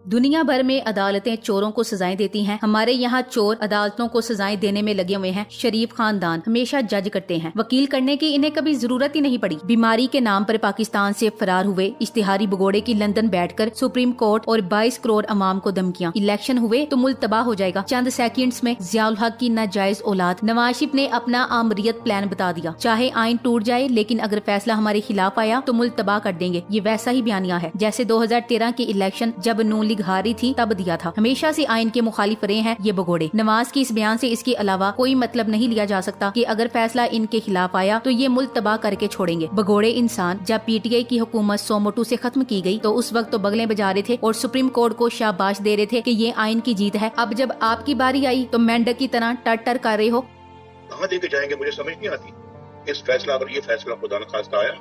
दुनिया भर में अदालतें चोरों को सजाएं देती हैं। हमारे यहाँ चोर अदालतों को सजाएं देने में लगे हुए हैं। शरीफ खानदान हमेशा जज करते हैं, वकील करने की इन्हें कभी जरूरत ही नहीं पड़ी। बीमारी के नाम पर पाकिस्तान से फरार हुए इश्तिहारी भगोड़े की लंदन बैठकर सुप्रीम कोर्ट और 22 करोड़ अवाम को धमकियां। इलेक्शन हुए तो मुल्क तबाह हो जाएगा। चंद सेकंड्स में जियाउल हक की नाजायज औलाद नवाज शरीफ ने अपना आमरीत प्लान बता दिया। चाहे आइन टूट जाए, लेकिन अगर फैसला हमारे खिलाफ आया तो मुल्क तबाह कर देंगे। ये वैसा ही बयानिया है जैसे 2013 के इलेक्शन जब नून लीग हारी थी तब दिया था। हमेशा से आइन के मुखालिफ रहे हैं ये भगोड़े। नवाज की इस बयान से इसके अलावा कोई मतलब नहीं लिया जा सकता कि अगर फैसला इनके खिलाफ आया तो ये मुल्क तबाह करके छोड़ेंगे। भगोड़े इंसान। जब पीटीआई की हुकूमत सोमोटू से खत्म की गई तो उस वक्त तो बगलें बजा रहे थे और सुप्रीम कोर्ट को शाबाश दे रहे थे कि ये आइन की जीत है। अब जब आपकी बारी आई तो मेंढक की तरह टर टर कर रहे हो। कहाँ लेके जाएंगे मुझे समझ नहीं आती। इस फैसला अगर ये फैसला खुदा न खास्ता आया,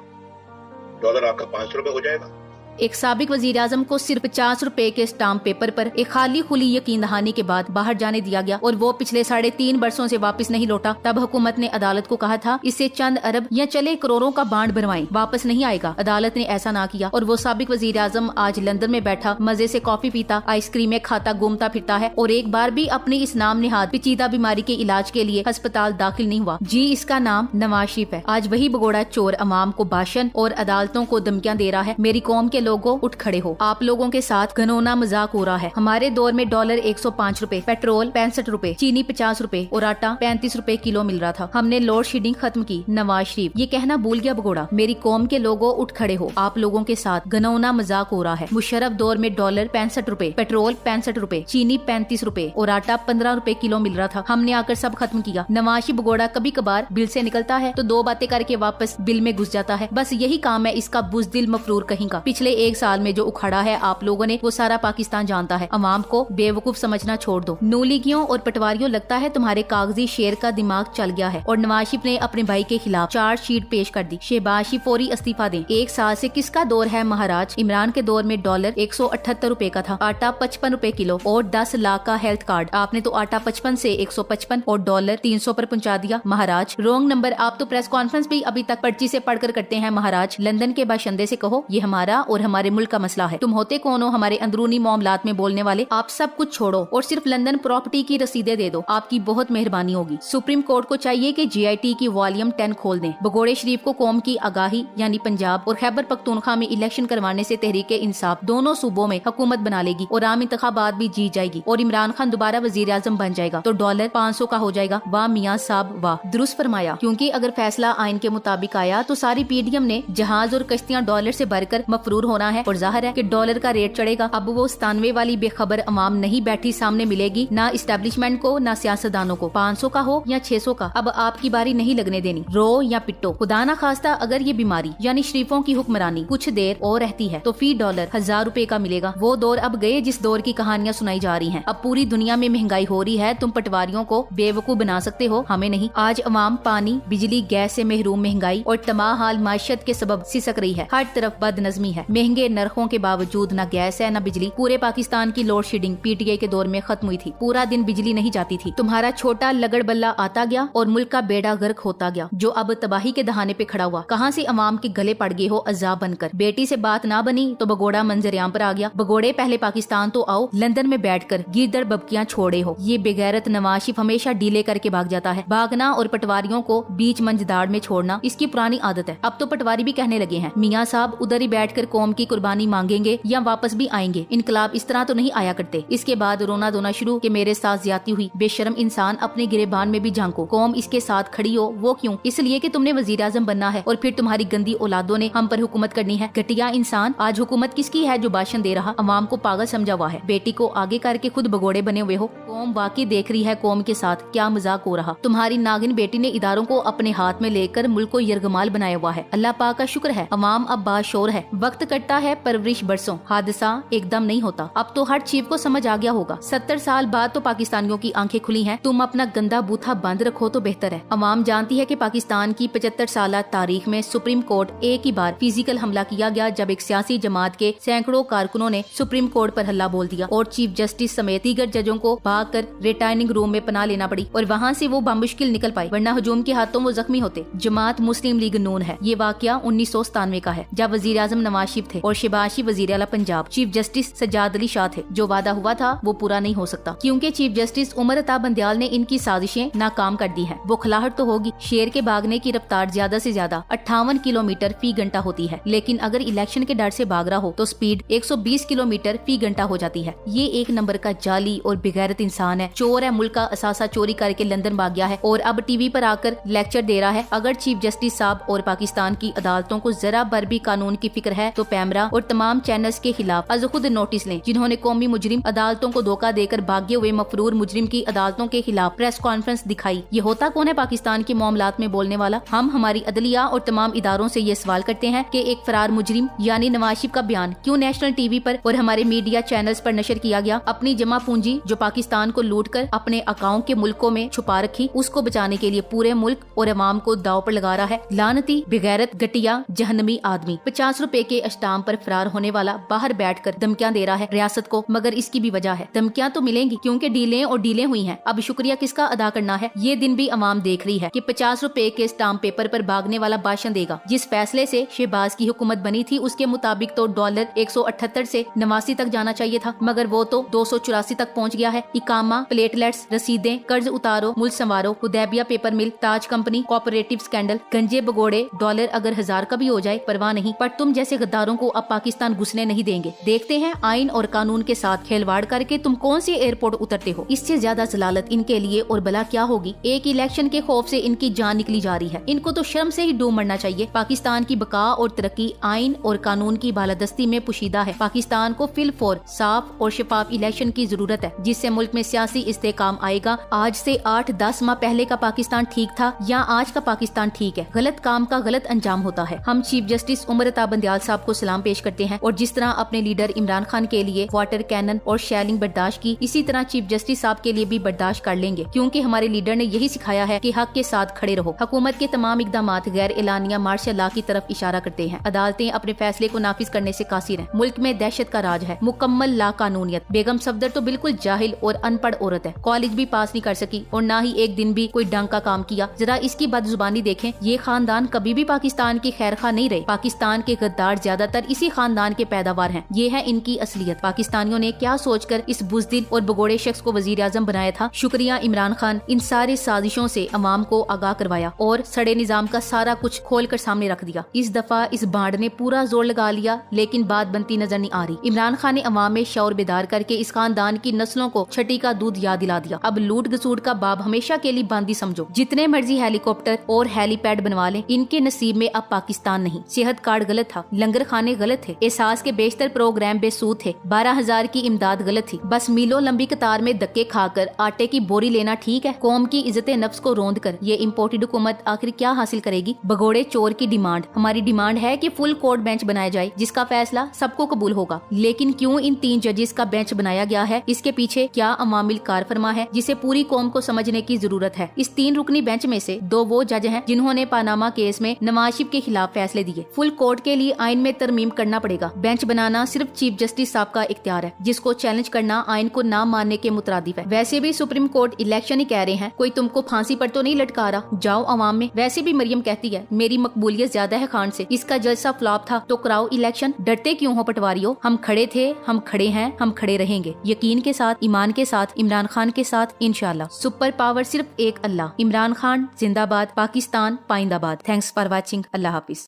डॉलर आपका 500 रुपए हो जाएगा। एक साबिक वजीर आजम को सिर्फ 50 रुपए के स्टाम्प पेपर पर एक खाली खुली यकीन दहानी के बाद बाहर जाने दिया गया और वो पिछले 3.5 वर्षों से वापस नहीं लौटा। तब हुकूमत ने अदालत को कहा था इससे चंद अरब या चले करोड़ों का बांड बनवाएं, वापस नहीं आएगा। अदालत ने ऐसा ना किया और वो साबिक वजीर आजम आज लंदन में बैठा मजे से कॉफी पीता, आइसक्रीमें खाता, घूमता फिरता है और एक बार भी अपनी इस नाम निहाद पेचीदा बीमारी के इलाज के लिए अस्पताल दाखिल नहीं हुआ। जी, इसका नाम नवाज शरीफ है। आज वही भगोड़ा चोर अवाम को भाषण और अदालतों को धमकियां दे रहा है। मेरी कौम के लोगों, उठ खड़े हो। आप लोगों के साथ घनौना मजाक हो रहा है। हमारे दौर में डॉलर 105 रुपए, पेट्रोल 65 रुपए, चीनी 50 रुपए और आटा 35 रुपए किलो मिल रहा था। हमने लोड शेडिंग खत्म की। नवाज शरीफ ये कहना भूल गया भगोड़ा। मेरी कौम के लोगों, उठ खड़े हो। आप लोगों के साथ घनौना मजाक हो रहा है। मुशर्रफ दौर में डॉलर 65 रुपए, पेट्रोल 65 रुपए, चीनी 35 रुपए और आटा 15 रुपए किलो मिल रहा था। हमने आकर सब खत्म किया। नवाज शरीफ भगोड़ा कभी कभार बिल से निकलता है तो 2 बातें करके वापस बिल में घुस जाता है। बस यही काम है इसका बुज़दिल मफरूर कहीं का। पिछले 1 साल में जो उखड़ा है आप लोगों ने, वो सारा पाकिस्तान जानता है। अवाम को बेवकूफ समझना छोड़ दो। नूलीगियों और पटवारियों, लगता है तुम्हारे कागजी शेर का दिमाग चल गया है और नवाज शरीफ ने अपने भाई के खिलाफ चार्जशीट पेश कर दी। शहबाज शरीफ फौरी इस्तीफा दें। 1 साल से किसका दौर है महाराज? इमरान के दौर में डॉलर 178 रुपए का था, आटा 55 रुपए किलो और 10 लाख का हेल्थ कार्ड। आपने तो आटा 55 से 155 और डॉलर 300 पर पहुंचा दिया महाराज। Wrong number. आप तो प्रेस कॉन्फ्रेंस भी अभी तक पर्ची से पढ़कर करते हैं महाराज। लंदन के बाशिंदे से कहो ये हमारा और हमारे मुल्क का मसला है। तुम होते कौन हो हमारे अंदरूनी मामलात में बोलने वाले? आप सब कुछ छोड़ो और सिर्फ लंदन प्रॉपर्टी की रसीदें दे दो, आपकी बहुत मेहरबानी होगी। सुप्रीम कोर्ट को चाहिए कि GIT की वॉल्यूम 10 खोल दें। भगोड़े शरीफ को कौम की आगाही यानी पंजाब और खैबर पख्तूनख्वा में इलेक्शन करवाने से तहरीक इंसाफ दोनों सूबों में हुकूमत बना लेगी और आम इंतखाबात भी जीत जाएगी और इमरान खान दोबारा वजीर आजम बन जाएगा तो डॉलर 500 का हो जाएगा। वाह मियाँ साहब वाह, दुरुस्त फरमाया। क्योंकि अगर फैसला आइन के मुताबिक आया तो सारी PDM ने जहाज और कश्तियाँ डॉलर से भरकर मफरूर होना है और जाहिर है कि डॉलर का रेट चढ़ेगा। अब वो 97 वाली बेखबर अवाम नहीं बैठी सामने मिलेगी, ना इस्टेब्लिशमेंट को ना सियासतदानों को। 500 का हो या 600 का, अब आपकी बारी नहीं लगने देनी। रो या पिट्टो। खुदा ना खास्ता अगर ये बीमारी यानी शरीफों की हुक्मरानी कुछ देर और रहती है तो फी डॉलर 1000 रुपए का मिलेगा। वो दौर अब गए जिस दौर की कहानियां सुनाई जा रही हैं। अब पूरी दुनिया में महंगाई हो रही है। तुम पटवारियों को बेवकूफ बना सकते हो, हमें नहीं। आज अवाम पानी, बिजली, गैस से महरूम, महंगाई और तमाहाल माशियत के सबब सिसक रही है। हर तरफ बदनज़मी है। महंगे नरखों के बावजूद न गैस है न बिजली। पूरे पाकिस्तान की लोड शेडिंग PTI के दौर में खत्म हुई थी। पूरा दिन बिजली नहीं जाती थी। तुम्हारा छोटा लगड़ बल्ला आता गया और मुल्क का बेड़ा गर्क होता गया, जो अब तबाही के दहाने पे खड़ा हुआ। कहां से अवाम के गले पड़ गए हो अजाब बनकर। बेटी से बात ना बनी तो भगोड़ा मंजरियाम पर आ गया। भगोड़े पहले पाकिस्तान तो आओ, लंदन में बैठकर गिरदड़ बबकियां छोड़े हो। ये बेगैरत नवाज शरीफ हमेशा डीले करके भाग जाता है। भागना और पटवारियों को बीच मंझदाड़ में छोड़ना इसकी पुरानी आदत है। अब तो पटवारी भी कहने लगे हैं मियाँ साहब उधर ही बैठकर कौम की कुर्बानी मांगेंगे या वापस भी आएंगे। इनकलाब इस तरह तो नहीं आया करते। इसके बाद रोना धोना शुरू कि मेरे साथ ज्यादती हुई। बेशर्म इंसान, अपने गिरेबान में भी झांको। कौम इसके साथ खड़ी हो। वो क्यों? इसलिए कि तुमने वजीर आजम बनना है और फिर तुम्हारी गंदी औलादों ने हम पर हुकूमत करनी है। घटिया इंसान। आज हुकूमत किसकी है जो भाषण दे रहा? अवाम को पागल समझा हुआ है। बेटी को आगे करके खुद भगोड़े बने हुए हो। कौम वाकई देख रही है कौम के साथ क्या मजाक हो रहा। तुम्हारी नागिन बेटी ने इदारों को अपने हाथ में लेकर मुल्क को यरगमाल बनाया हुआ है। अल्लाह पाक का शुक्र है अवाम अब बाशोर है। वक्त कटता है, परवरिश बरसों। हादसा एकदम नहीं होता। अब तो हर चीफ को समझ आ गया होगा। 70 साल बाद तो पाकिस्तानियों की आंखें खुली हैं। तुम अपना गंदा बूथा बंद रखो तो बेहतर है। अवाम जानती है कि पाकिस्तान की 75 साल तारीख में सुप्रीम कोर्ट एक ही बार फिजिकल हमला किया गया जब एक सियासी जमात के सैकड़ों कारकुनों ने सुप्रीम कोर्ट पर हल्ला बोल दिया और चीफ जस्टिस समेत दीगर जजों को भागकर रिटायरिंग रूम में पनाह लेना पड़ी और वहाँ से वो बामुश्किल निकल पाए, वरना हजूम के हाथों वो जख्मी होते। जमात मुस्लिम लीग नून है। ये वाकया 1997 का है जब वजीर आजम नवाज शरीफ थे और शहबाज वजीर आला पंजाब चीफ जस्टिस सज्जाद अली शाह थे। जो वादा हुआ था वो पूरा नहीं हो सकता, क्योंकि चीफ जस्टिस उमर अता बंदयाल ने इनकी साजिशें नाकाम कर दी है। बौखलाहट तो होगी, शेर के भागने की रफ्तार ज्यादा से ज्यादा 58 किलोमीटर फी घंटा होती है, लेकिन अगर इलेक्शन के डर से भाग रहा हो तो स्पीड 120 किलोमीटर फी घंटा हो जाती है। ये एक नंबर का जाली और बेगैरत इंसान है, चोर है, मुल्क का असासा चोरी करके लंदन भाग गया है और अब टीवी पर आकर लेक्चर दे रहा है। अगर चीफ जस्टिस साहब और पाकिस्तान की अदालतों को जरा भर भी कानून की फिक्र है तो पैमरा और तमाम चैनल्स के खिलाफ आज खुद नोटिस लें, जिन्होंने कौमी मुजरिम अदालतों को धोखा देकर भागे हुए मफरूर मुजरिम की अदालतों के खिलाफ प्रेस कॉन्फ्रेंस दिखाई। ये होता कौन है पाकिस्तान के मामलात में बोलने वाला? हम हमारी अदलिया और तमाम इदारों से ये सवाल करते हैं कि एक फरार मुजरिम यानी नवाज शरीफ का बयान क्यों नेशनल टीवी पर और हमारे मीडिया चैनल्स पर नशर किया गया? अपनी जमा पूंजी जो पाकिस्तान को लूट कर अपने अकाउंट के मुल्कों में छुपा रखी, उसको बचाने के लिए पूरे मुल्क और अवाम को दाव पर लगा रहा है। लानती, बेगैरत, घटिया, जहन्नमी आदमी 50 रुपए के स्टाम्प पर फरार होने वाला बाहर बैठकर धमकियां दे रहा है रियासत को, मगर इसकी भी वजह है। धमकियां तो मिलेंगी क्योंकि डीलें और डीलें हुई हैं। अब शुक्रिया किसका अदा करना है ये दिन भी अवाम देख रही है कि 50 रुपए के स्टाम्प पेपर पर भागने वाला भाषण देगा। जिस फैसले से शहबाज की हुकूमत बनी थी उसके मुताबिक तो डॉलर 178 से 89 तक जाना चाहिए था, मगर वो तो 284 तक पहुँच गया है। इकामा, प्लेटलेट्स, रसीदें, कर्ज उतारो, मुल्क संवारो, हुदैबिया पेपर मिल, ताज कंपनी, कोऑपरेटिव स्कैंडल, गंजे बगोड़े, डॉलर अगर 1000 का भी हो जाए परवाह नहीं, पर तुम जैसे गद्दारों को अब पाकिस्तान घुसने नहीं देंगे। देखते हैं आइन और कानून के साथ खिलवाड़ करके तुम कौन से एयरपोर्ट उतरते हो। इससे ज्यादा जलालत इनके लिए और भला क्या होगी। एक इलेक्शन के खौफ से इनकी जान निकली जा रही है। इनको तो शर्म से ही डूब मरना चाहिए। पाकिस्तान की बका और तरक्की आइन और कानून की बालादस्ती में पुशीदा है। पाकिस्तान को फिलफौर साफ और शफाफ इलेक्शन की जरूरत है, जिससे मुल्क में सियासी इस्तेकाम आएगा। आज से 8-10 माह पहले का पाकिस्तान ठीक था या आज का पाकिस्तान ठीक है? गलत काम का गलत अंजाम होता है। हम चीफ जस्टिस उमर अता बंदयाल साहब को सलाम पेश करते हैं और जिस तरह अपने लीडर इमरान खान के लिए वाटर कैनन और शेलिंग बर्दाश्त की, इसी तरह चीफ जस्टिस साहब के लिए भी बर्दाश्त कर लेंगे, क्योंकि हमारे लीडर ने यही सिखाया है कि हक के साथ खड़े रहो। हुकूमत के तमाम इकदाम गैर एलानिया मार्शल लॉ की तरफ इशारा करते हैं। अदालतें अपने फैसले को नाफिज करने से कासिर हैं। मुल्क में दहशत का राज है, मुकम्मल ला कानूनियत। बेगम सफदर तो बिल्कुल जाहिल और अनपढ़ औरत है, कॉलेज भी पास नहीं कर सकी और ना ही एक दिन भी कोई ढंग का काम किया। जरा इसकी बदजुबानी देखें। ये खानदान कभी भी पाकिस्तान की खैरखा नहीं रहे। पाकिस्तान के गद्दार ज्यादातर इसी खानदान के पैदावार हैं। ये है इनकी असलियत। पाकिस्तानियों ने क्या सोचकर इस बुज़दिल और भगोड़े शख्स को वजीर आज़म बनाया था? शुक्रिया इमरान खान, इन सारे साजिशों से अवाम को आगाह करवाया और सड़े निजाम का सारा कुछ खोल कर सामने रख दिया। इस दफा इस बाढ़ ने पूरा जोर लगा लिया, लेकिन बात बनती नजर नहीं आ रही। इमरान खान ने अवाम में शौर बेदार करके इस खानदान की नस्लों को छठी का दूध याद दिला दिया। अब लूट गसूट का बाब हमेशा के लिए बंद ही समझो। जितने मर्जी हेलीकॉप्टर और हेलीपैड बनवा लें, इनके नसीब में अब पाकिस्तान नहीं। सेहत कार्ड गलत था, लंगर खाने गलत थे, एहसास के बेशतर प्रोग्राम बेसूद थे, 12,000 की इमदाद गलत थी। बस मीलों लंबी कतार में धक्के खाकर आटे की बोरी लेना ठीक है? कौम की इज्जत नफ्स को रोंद कर ये इम्पोर्टेड हुकूमत आखिर क्या हासिल करेगी? भगोड़े चोर की डिमांड। हमारी डिमांड है कि फुल कोर्ट बेंच बनाया जाए जिसका फैसला सबको कबूल होगा। लेकिन क्यों इन 3 जजेस का बेंच बनाया गया है? इसके पीछे क्या अवामिल कार फरमा है जिसे पूरी कौम को समझने की जरूरत है? इस 3 रुकनी बेंच में से 2 वो जज हैं जिन्होंने पानामा केस में नवाज शरीफ के खिलाफ फैसले दिए। फुल कोर्ट के लिए आइन में तरमीम करना पड़ेगा। बेंच बनाना सिर्फ चीफ जस्टिस साहब का इख्तियार है, जिसको चैलेंज करना आइन को ना मानने के मुतरादिफ है। वैसे भी सुप्रीम कोर्ट इलेक्शन ही कह रहे हैं, कोई तुमको फांसी पर तो नहीं लटका रहा। जाओ अवाम में। वैसे भी मरियम कहती है मेरी मकबूलियत ज्यादा है खान से, इसका जलसा फ्लॉप था तो कराओ इलेक्शन। डरते क्यों हो पटवारियों? हम खड़े थे, हम खड़े हैं, हम खड़े रहेंगे। यकीन के साथ, ईमान के साथ, इमरान खान के साथ, इंशाल्लाह। सुपर पावर सिर्फ एक अल्लाह। इमरान खान जिंदाबाद, पाकिस्तान पाइंदाबाद। Thanks for watching. Allah Hafiz.